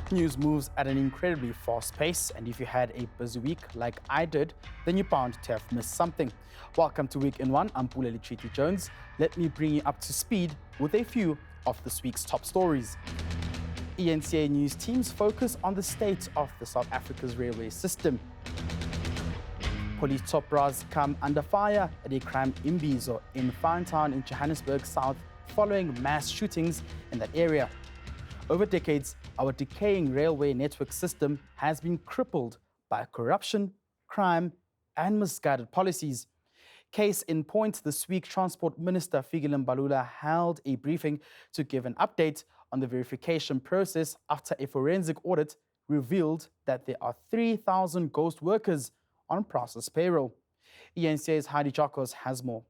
News moves at an incredibly fast pace, and if you had a busy week like I did, then you're bound to have missed something. Welcome to Week in One. I'm Pule Letshwiti-Jones. Let me bring you up to speed with a few of this week's top stories. ENCA news teams focus on the state of the South Africa's railway system. Police top brass come under fire at a crime imbizo in Farntown in Johannesburg South following mass shootings in that area. Over decades, our decaying railway network system has been crippled by corruption, crime, and misguided policies. Case in point, this week, Transport Minister Fikile Mbalula held a briefing to give an update on the verification process after a forensic audit revealed that there are 3,000 ghost workers on Prasa's payroll. ENCA's Heidi Jokos has more.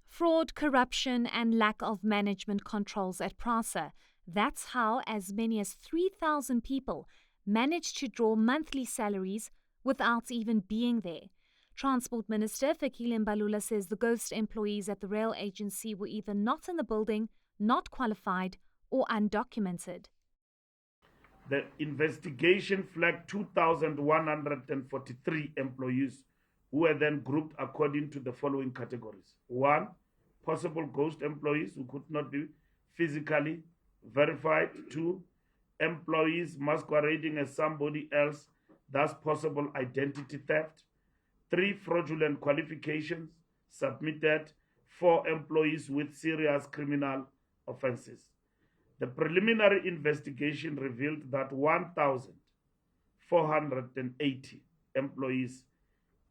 Fraud, corruption and lack of management controls at Prasa. That's how as many as 3,000 people managed to draw monthly salaries without even being there. Transport Minister Fikile Mbalula says the ghost employees at the rail agency were either not in the building, not qualified or undocumented. The investigation flagged 2,143 employees who were then grouped according to the following categories. 1. Possible ghost employees who could not be physically verified. 2. Employees masquerading as somebody else, thus possible identity theft. 3. Fraudulent qualifications submitted. 4. Employees with serious criminal offenses. The preliminary investigation revealed that 1,480 employees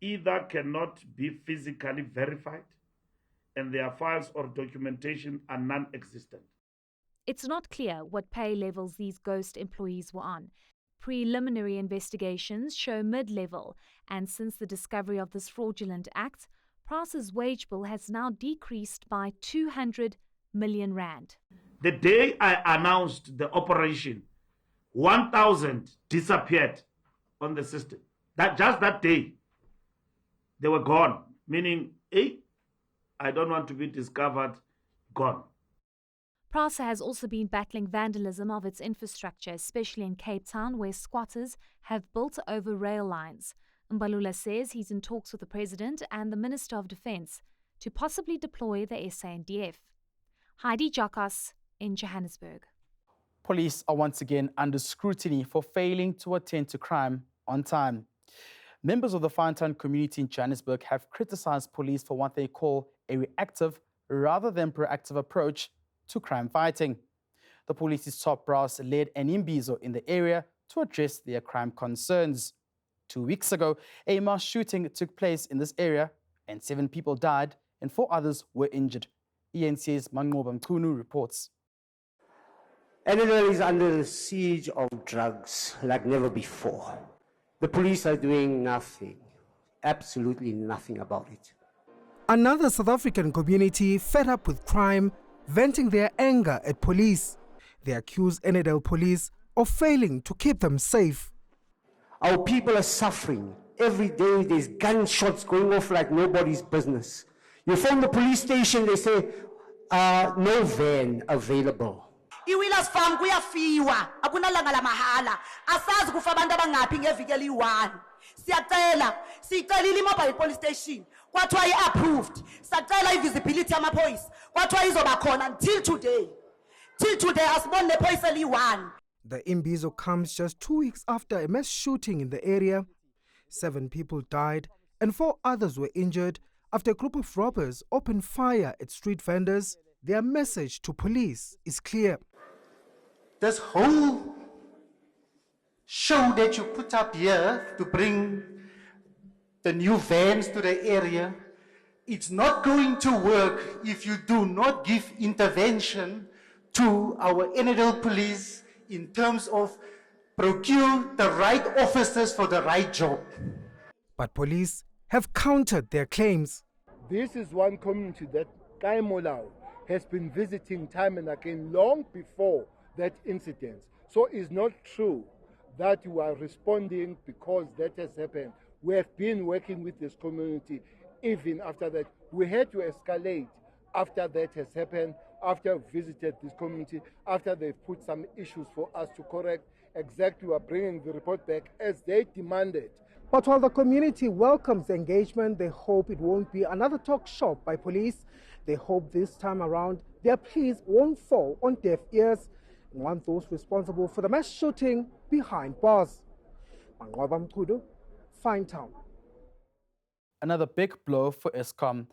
either cannot be physically verified and their files or documentation are non-existent. It's not clear what pay levels these ghost employees were on. Preliminary investigations show mid-level, and since the discovery of this fraudulent act, Prasa's wage bill has now decreased by 200 million rand. The day I announced the operation, 1,000 disappeared on the system. Just that day, they were gone, meaning, I don't want to be discovered, gone. Prasa has also been battling vandalism of its infrastructure, especially in Cape Town, where squatters have built over rail lines. Mbalula says he's in talks with the President and the Minister of Defence to possibly deploy the SANDF. Heidi Jokos in Johannesburg. Police are once again under scrutiny for failing to attend to crime on time. Members of the Farntown community in Johannesburg have criticized police for what they call a reactive rather than proactive approach to crime fighting. The police's top brass led an imbizo in the area to address their crime concerns. 2 weeks ago, a mass shooting took place in this area and 7 people died and 4 others were injured. ENCA's Mangoba Mchunu reports. Annandale is under the siege of drugs like never before. The police are doing nothing, absolutely nothing about it. Another South African community fed up with crime, venting their anger at police. They accuse Annandale police of failing to keep them safe. Our people are suffering. Every day there's gunshots going off like nobody's business. You phone the police station, they say, no van available. Iwilas farm kuyafiwa akunalanga la mahala asazi kufa abantu abangaphi ngevikeli 1 siyacelile mobile police station kwathiwa i-approved sacela i-visibility yamaphoyisa kwathiwa izoba khona until today asibone nephoyisa eli-1. The imbizo comes just 2 weeks after a mass shooting in the area. 7 people died and 4 others were injured after a group of robbers opened fire at street vendors. Their message to police is clear. This whole show that you put up here to bring the new vans to the area, it's not going to work if you do not give intervention to our Annandale police in terms of procure the right officers for the right job. But police have countered their claims. This is one community that Kai Molau has been visiting time and again long before that incident. So it's not true that you are responding because that has happened. We have been working with this community even after that. We had to escalate after that has happened, after I've visited this community, after they've put some issues for us to correct, exactly we are bringing the report back as they demanded. But while the community welcomes the engagement, they hope it won't be another talk shop by police. They hope this time around their pleas won't fall on deaf ears and want those responsible for the mass shooting behind bars. Manqwaba Mkhudu, Fine Town. Another big blow for Eskom.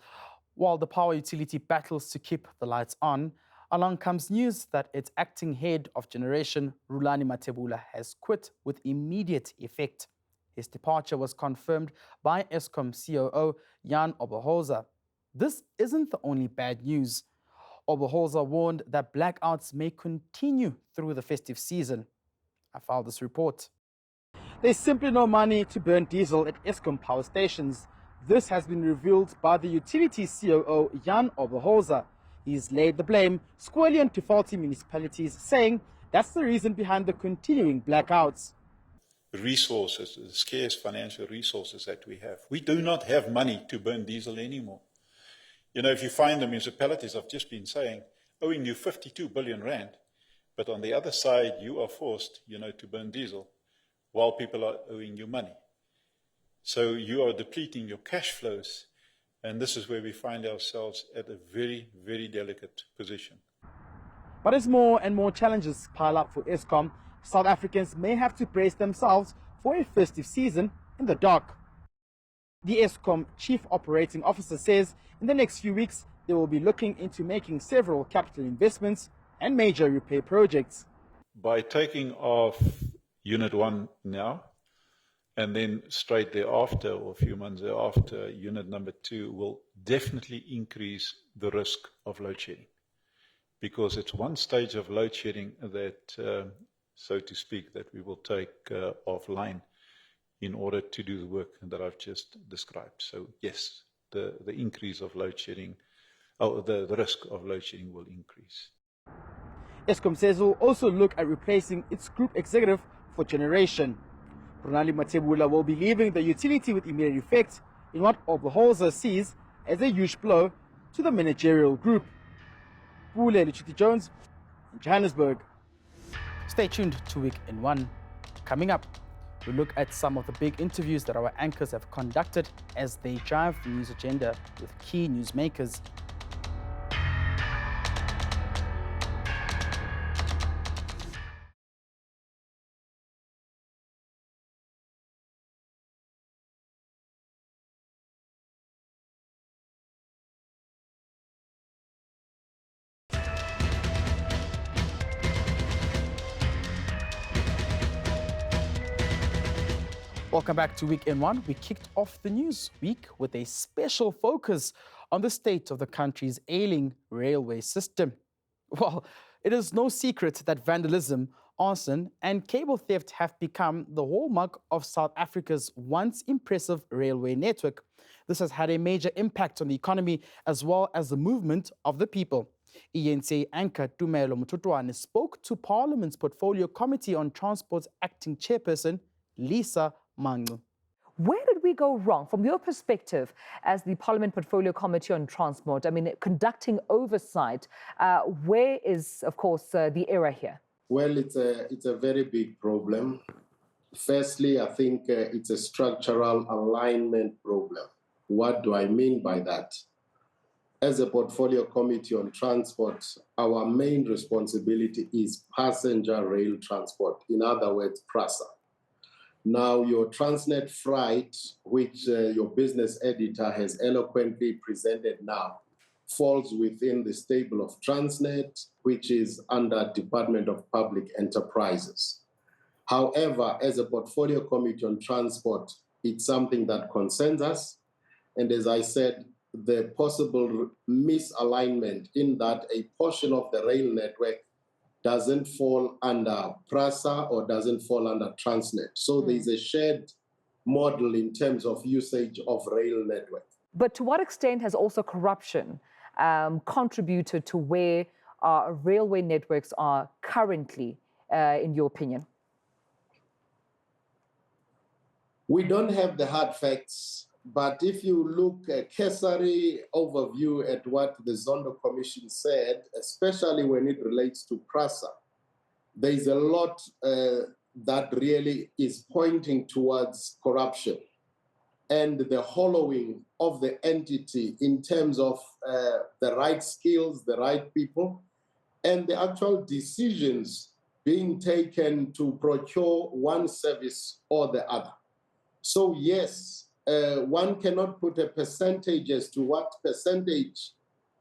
While the power utility battles to keep the lights on, along comes news that its acting head of generation, Rulani Mathebula, has quit with immediate effect. His departure was confirmed by Eskom COO Jan Oberholzer. This isn't the only bad news. Oberholzer warned that blackouts may continue through the festive season. I filed this report. There's simply no money to burn diesel at Eskom power stations. This has been revealed by the utility COO Jan Oberholzer. He's laid the blame squarely on faulty municipalities, saying that's the reason behind the continuing blackouts. Resources, the scarce financial resources that we have. We do not have money to burn diesel anymore. You know, if you find the municipalities, I've just been saying, owing you 52 billion rand, but on the other side, you are forced, to burn diesel while people are owing you money. So you are depleting your cash flows, and this is where we find ourselves at a very, very delicate position. But as more and more challenges pile up for Eskom, South Africans may have to brace themselves for a festive season in the dark. The Eskom Chief Operating Officer says in the next few weeks they will be looking into making several capital investments and major repair projects. By taking off Unit 1 now, and then straight thereafter, or a few months thereafter, Unit number 2 will definitely increase the risk of load shedding. Because it's one stage of load shedding that, so to speak, that we will take offline in order to do the work that I've just described. So yes, the increase of load shedding, the risk of load shedding will increase. Eskom says will also look at replacing its group executive for generation. Rulani Mathebula will be leaving the utility with immediate effect in what Oberholzer sees as a huge blow to the managerial group. Pule Letshwiti-Jones in Johannesburg. Stay tuned to Week in One. Coming up, we look at some of the big interviews that our anchors have conducted as they drive the news agenda with key newsmakers. Welcome back to Week in One. We kicked off the news week with a special focus on the state of the country's ailing railway system. Well, it is no secret that vandalism, arson, and cable theft have become the hallmark of South Africa's once impressive railway network. This has had a major impact on the economy as well as the movement of the people. ENC anchor Tumelo Mututwane spoke to Parliament's Portfolio Committee on Transport's acting chairperson, Lisa Mangu. Where did we go wrong from your perspective as the Parliament Portfolio Committee on Transport? I mean, conducting oversight, where is, of course, the error here? Well, it's a very big problem. Firstly, I think it's a structural alignment problem. What do I mean by that? As a Portfolio Committee on Transport, our main responsibility is passenger rail transport, in other words, Prasa. Now, your Transnet freight, which your business editor has eloquently presented now, falls within the stable of Transnet, which is under Department of Public Enterprises. However, as a Portfolio Committee on Transport, it's something that concerns us. And as I said, the possible misalignment in that a portion of the rail network doesn't fall under Prasa or doesn't fall under Transnet. So there's a shared model in terms of usage of rail network. But to what extent has also corruption contributed to where our railway networks are currently, in your opinion? We don't have the hard facts But if you look a cursory overview at what the Zondo Commission said, especially when it relates to Prasa, there is a lot that really is pointing towards corruption and the hollowing of the entity in terms of the right skills, the right people, and the actual decisions being taken to procure one service or the other. So yes, one cannot put a percentage as to what percentage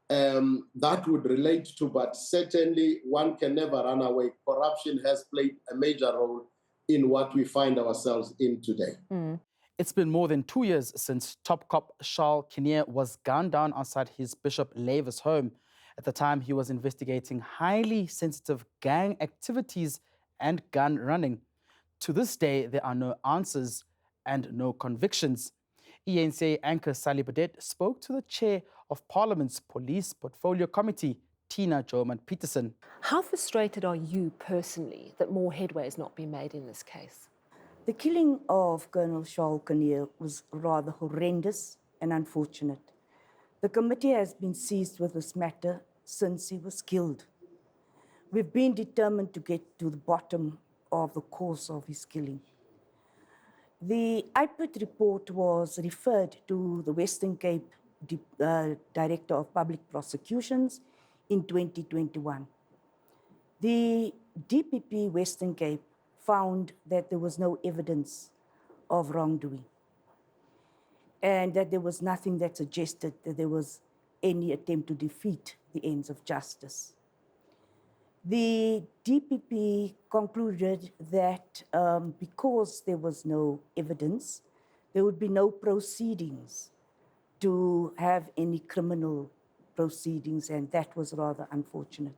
that would relate to, but certainly one can never run away. Corruption has played a major role in what we find ourselves in today. It's been more than 2 years since top cop Charles Kinnear was gunned down outside his Bishop Lavis home. At the time, he was investigating highly sensitive gang activities and gun running. To this day, there are no answers and no convictions. ENCA anchor Sally Badet spoke to the chair of Parliament's Police Portfolio Committee, Tina Joman-Peterson. How frustrated are you personally that more headway has not been made in this case? The killing of Colonel Charles Kinnear was rather horrendous and unfortunate. The committee has been seized with this matter since he was killed. We've been determined to get to the bottom of the cause of his killing. The IPID report was referred to the Western Cape Director of Public Prosecutions in 2021. The DPP Western Cape found that there was no evidence of wrongdoing and that there was nothing that suggested that there was any attempt to defeat the ends of justice. The DPP concluded that because there was no evidence, there would be no proceedings to have any criminal proceedings, and that was rather unfortunate.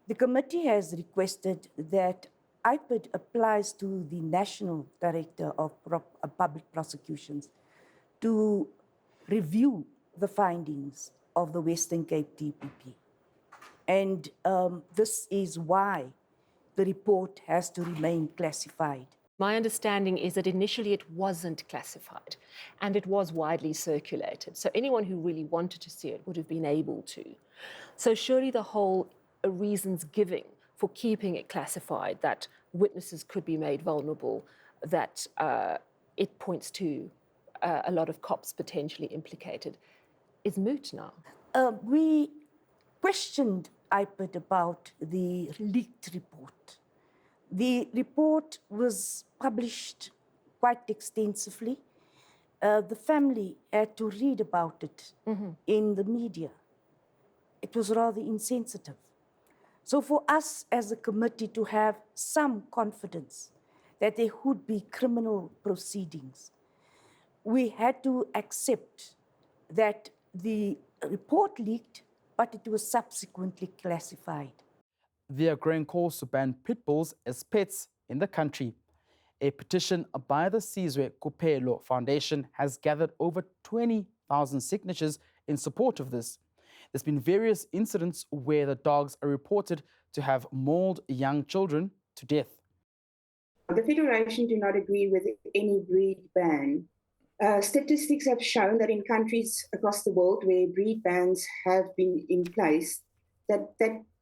The committee has requested that IPID applies to the National Director of Public Prosecutions to review the findings of the Western Cape DPP. And this is why the report has to remain classified. My understanding is that initially it wasn't classified and it was widely circulated. So anyone who really wanted to see it would have been able to. So surely the whole reasons giving for keeping it classified, that witnesses could be made vulnerable, that it points to a lot of cops potentially implicated, is moot now. We questioned IPID about the leaked report. The report was published quite extensively. The family had to read about it in the media. It was rather insensitive. So for us as a committee to have some confidence that there would be criminal proceedings, we had to accept that the report leaked, but it was subsequently classified. There are growing calls to ban pit bulls as pets in the country. A petition by the Sizwe Kupelo Foundation has gathered over 20,000 signatures in support of this. There's been various incidents where the dogs are reported to have mauled young children to death. The Federation do not agree with any breed ban. Statistics have shown that in countries across the world where breed bans have been in place, that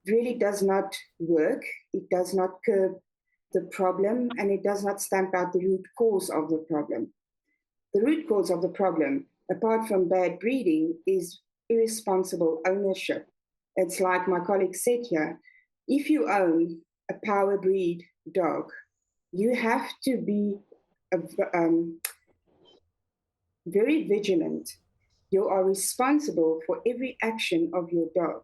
really does not work. It does not curb the problem, and it does not stamp out the root cause of the problem. The root cause of the problem, apart from bad breeding, is irresponsible ownership. It's like my colleague said here, if you own a power breed dog, you have to be very vigilant. You are responsible for every action of your dog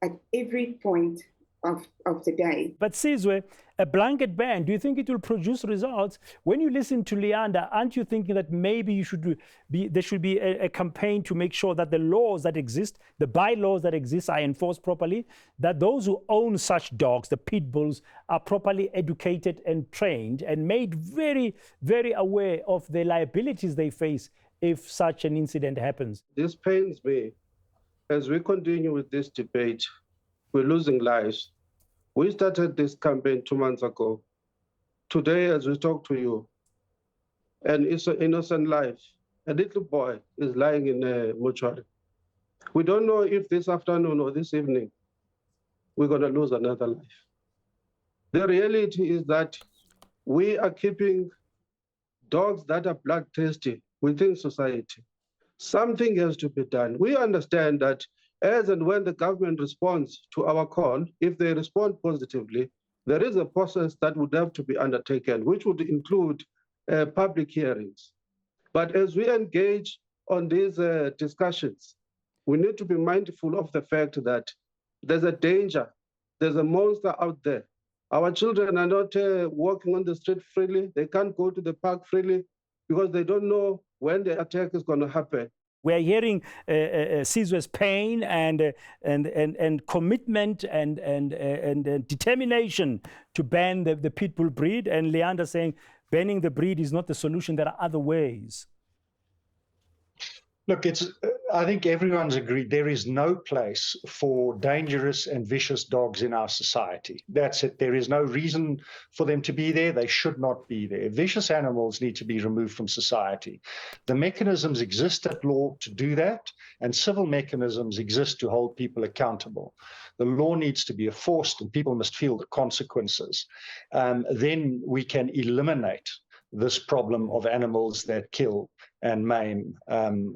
at every point of the day. But Sizwe, a blanket ban, do you think it will produce results? When you listen to Leander, aren't you thinking that maybe there should be a campaign to make sure that the laws that exist, the bylaws that exist, are enforced properly, that those who own such dogs, the pit bulls, are properly educated and trained and made very, very aware of the liabilities they face if such an incident happens? This pains me. As we continue with this debate, we're losing lives. We started this campaign 2 months ago. Today, as we talk to you, and it's an innocent life a little boy is lying in a mortuary. We don't know if this afternoon or this evening we're going to lose another life. The reality is that we are keeping dogs that are bloodthirsty within society. Something has to be done. We understand that as and when the government responds to our call, if they respond positively, there is a process that would have to be undertaken, which would include public hearings. But as we engage on these discussions, we need to be mindful of the fact that there's a danger, there's a monster out there. Our children are not walking on the street freely. They can't go to the park freely because they don't know when the attack is going to happen. We are hearing Sizwe's pain and commitment and determination to ban the pit bull breed, and Leander saying banning the breed is not the solution. There are other ways. Look, I think everyone's agreed there is no place for dangerous and vicious dogs in our society. That's it. There is no reason for them to be there. They should not be there. Vicious animals need to be removed from society. The mechanisms exist at law to do that, and civil mechanisms exist to hold people accountable. The law needs to be enforced, and people must feel the consequences. Then we can eliminate this problem of animals that kill and maim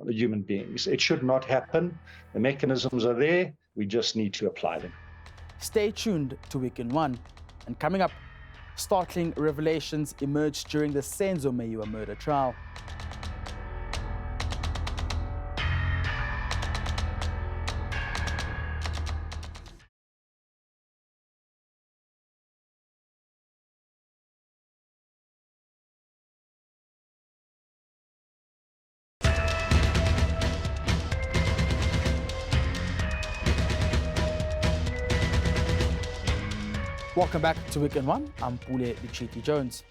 human beings. It should not happen. The mechanisms are there. We just need to apply them. Stay tuned to Week in One. And coming up, startling revelations emerged during the Senzo Meyiwa murder trial. Welcome back to Week in One. I'm Pule Letshwiti-Jones.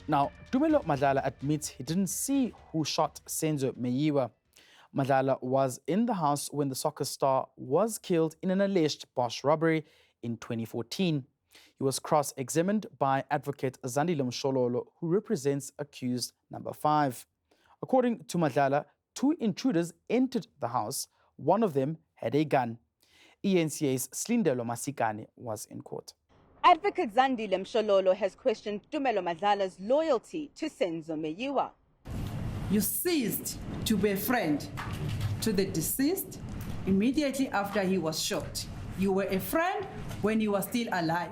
Now, Tumelo Madlala admits he didn't see who shot Senzo Meyiwa. Madlala was in the house when the soccer star was killed in an alleged Bosch robbery in 2014. He was cross-examined by advocate Zandile Mshololo, who represents accused number 5. According to Madlala, 2 intruders entered the house. One of them had a gun. ENCA's Slindelo Masikane was in court. Advocate Zandile Mshololo has questioned Tumelo Madlala's loyalty to Senzo Meyiwa. You ceased to be a friend to the deceased immediately after he was shot. You were a friend when he was still alive.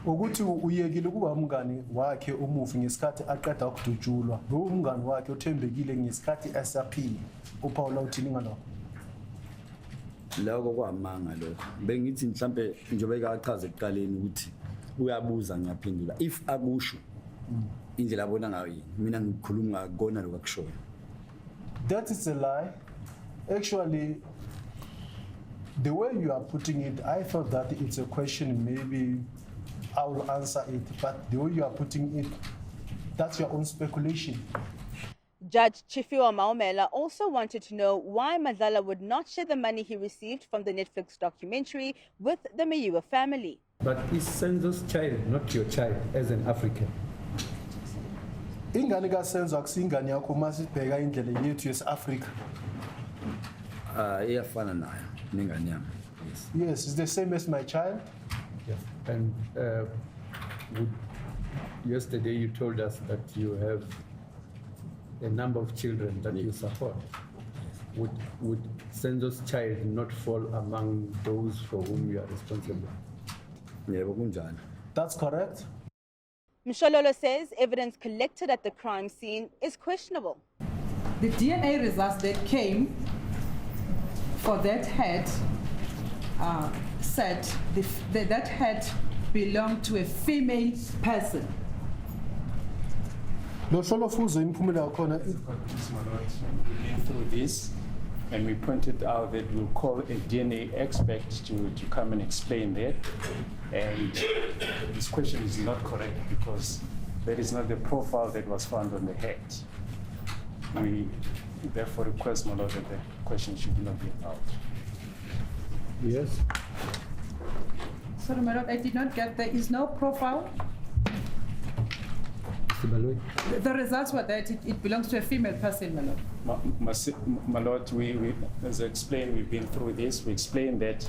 Ukuthi uyekile kuba umngani wakhe umufi ngesikhathi aqeda ukudutshulwa. Lo umngani wakhe uthembekile ngesikhathi esaphila. uPaula uthini ngalokho? Lokho kwamanga lokho bengithi mhlambe njobe kachaza ekuqaleni ukuthi uyabuza ngiyaphendula if akusho indlela abona ngayo yini mina ngikhuluma ngakona lokho akushoyo. That is a lie. Actually, the way you are putting it, I thought that it's a question, maybe I will answer it, but the way you are putting it, that's your own speculation. Judge Chifiwa Maumela also wanted to know why Madlala would not share the money he received from the Netflix documentary with the Meyiwa family. But is Senzo's child not your child as an African? Ingane kaSenzo akusingane yakho masibheka indlela yethu yesAfrika. Iyafana nayo nengane yami. Yes, it's the same as my child. Yes. And yesterday you told us that you have a number of children that you support. Would Senzo's child not fall among those for whom you are responsible? That's correct. Mshololo says evidence collected at the crime scene is questionable. The DNA results that came for that head said that head belonged to a female person. Through this, and we pointed out that we'll call a DNA expert to come and explain that. And this question is not correct because that is not the profile that was found on the head. We therefore request, my Lord, that the question should not be allowed. Yes. Sorry, my Lord, I did not get there is no profile. The results were that it belongs to a female person, my lord. My lord, we, as I explained, we've been through this. We explained that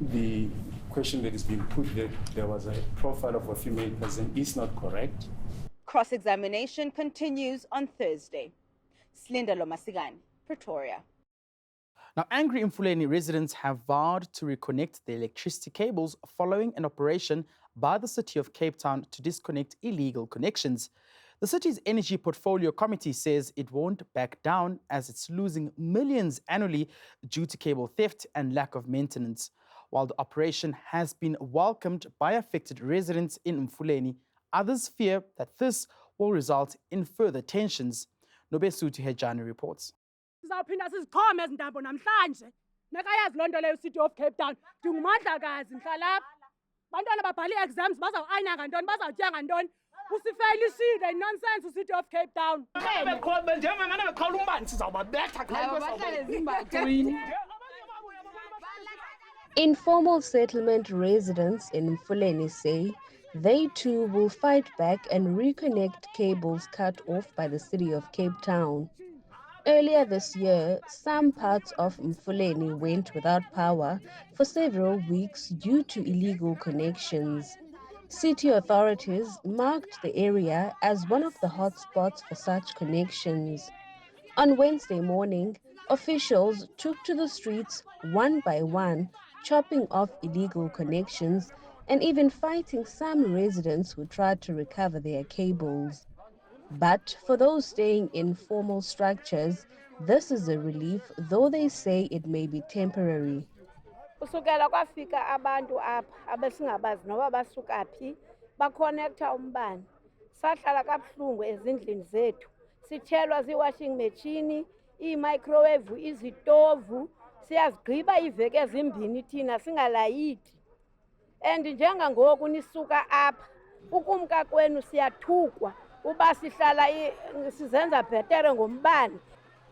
the question that has been put, that there was a profile of a female person, is not correct. Cross-examination continues on Thursday. Slinda Lomasigani, Pretoria. Now, angry Mfuleni residents have vowed to reconnect the electricity cables following an operation by the City of Cape Town to disconnect illegal connections. The city's Energy Portfolio Committee says it won't back down as it's losing millions annually due to cable theft and lack of maintenance. While the operation has been welcomed by affected residents in Mfuleni, others fear that this will result in further tensions. Nobesuthi-Jones reports. Sizawuphinda siziqhome ezi ntambo namhlanje. Nakayazi loo nto leyo City of Cape Town. Ndingumandlakazi ndihlala apha. Bantwana babhala ii-exams bazawuayina ngantoni, bazawutya ngantoni. Usifeyilishile nonsense City of Cape Town. Informal settlement residents in Mfuleni say they too will fight back and reconnect cables cut off by the City of Cape Town. Earlier this year, some parts of Mfuleni went without power for several weeks due to illegal connections. City authorities marked the area as one of the hotspots for such connections. On Wednesday morning, officials took to the streets one by one, chopping off illegal connections and even fighting some residents who tried to recover their cables. But for those staying in formal structures, this is a relief, though they say it may be temporary. Usukela kwafika abantu apha abesingabazi noba basuka phi bakonektha umbane. Sahlala kabuhlungu ezindlini zethu. Sithelwa zii-washing machine, ii-microwave, izitovu. Siyazigqiba iveki ezimbini thina singalayiti. And njengangoku nisuka apha, ukumka kwenu siyathukwa.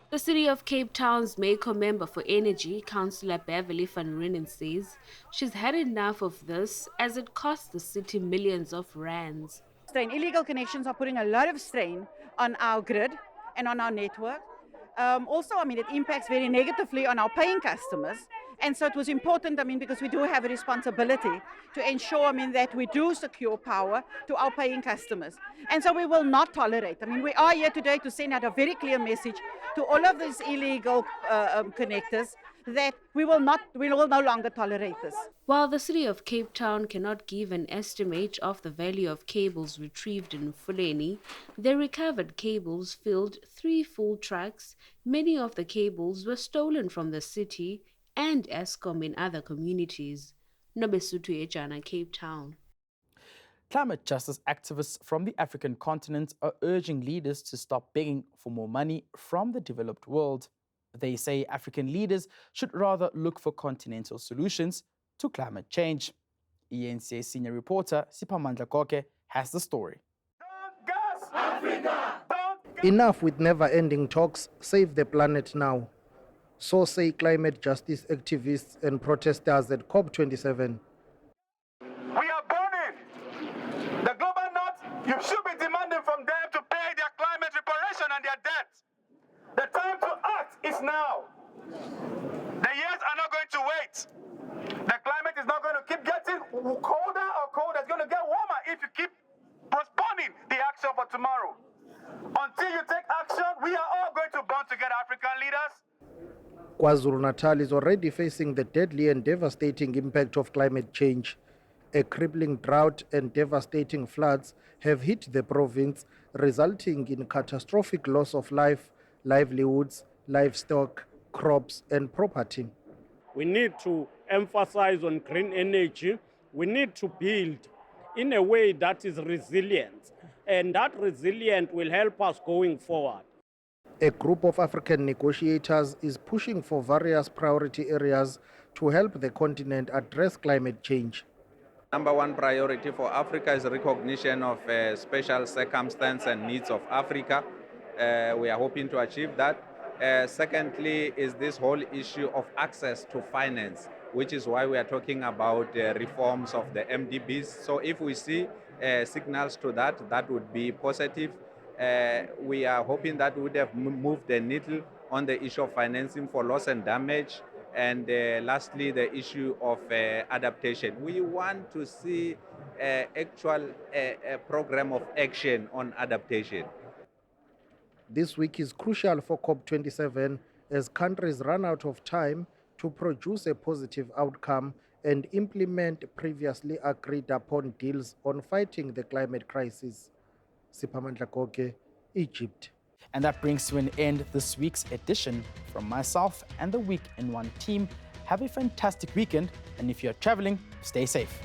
The City of Cape Town's Mayor member for Energy, Councillor Beverly van Renen, says she's had enough of this as it costs the city millions of rands. Illegal connections are putting a lot of strain on our grid and on our network. Also, it impacts very negatively on our paying customers. And so it was important, because we do have a responsibility to ensure, that we do secure power to our paying customers. And so we will not tolerate. We are here today to send out a very clear message to all of these illegal connectors that we will no longer tolerate this. While the City of Cape Town cannot give an estimate of the value of cables retrieved in Mfuleni, the recovered cables filled 3 full trucks. Many of the cables were stolen from the city and Eskom in other communities. Nobesuthi-Jones, Cape Town. Climate justice activists from the African continent are urging leaders to stop begging for more money from the developed world. They say African leaders should rather look for continental solutions to climate change. ENCA senior reporter Siphamandla Koke has the story. Enough with never-ending talks, save the planet now. So say climate justice activists and protesters at COP27. We are burning. The global north, you should be demanding from them to pay their climate reparation and their debts. The time to act is now. The years are not going to wait. The climate is not going to keep getting colder or colder. It's going to get warmer if you keep postponing the action for tomorrow. Until you take action, we are all going to burn together, African leaders. KwaZulu-Natal is already facing the deadly and devastating impact of climate change. A crippling drought and devastating floods have hit the province, resulting in catastrophic loss of life, livelihoods, livestock, crops, and property. We need to emphasize on green energy. We need to build in a way that is resilient, and that resilience will help us going forward. A group of African negotiators is pushing for various priority areas to help the continent address climate change. Number one priority for Africa is recognition of special circumstances and needs of Africa. We are hoping to achieve that. Secondly is this whole issue of access to finance, which is why we are talking about reforms of the MDBs. So if we see signals to that, that would be positive. We are hoping that we would have moved the needle on the issue of financing for loss and damage. And lastly, the issue of adaptation. We want to see actual program of action on adaptation. This week is crucial for COP27 as countries run out of time to produce a positive outcome and implement previously agreed upon deals on fighting the climate crisis. Siphamandla Goge, Egypt. And that brings to an end this week's edition. From myself and the Week in One team, have a fantastic weekend, and if you're traveling, stay safe.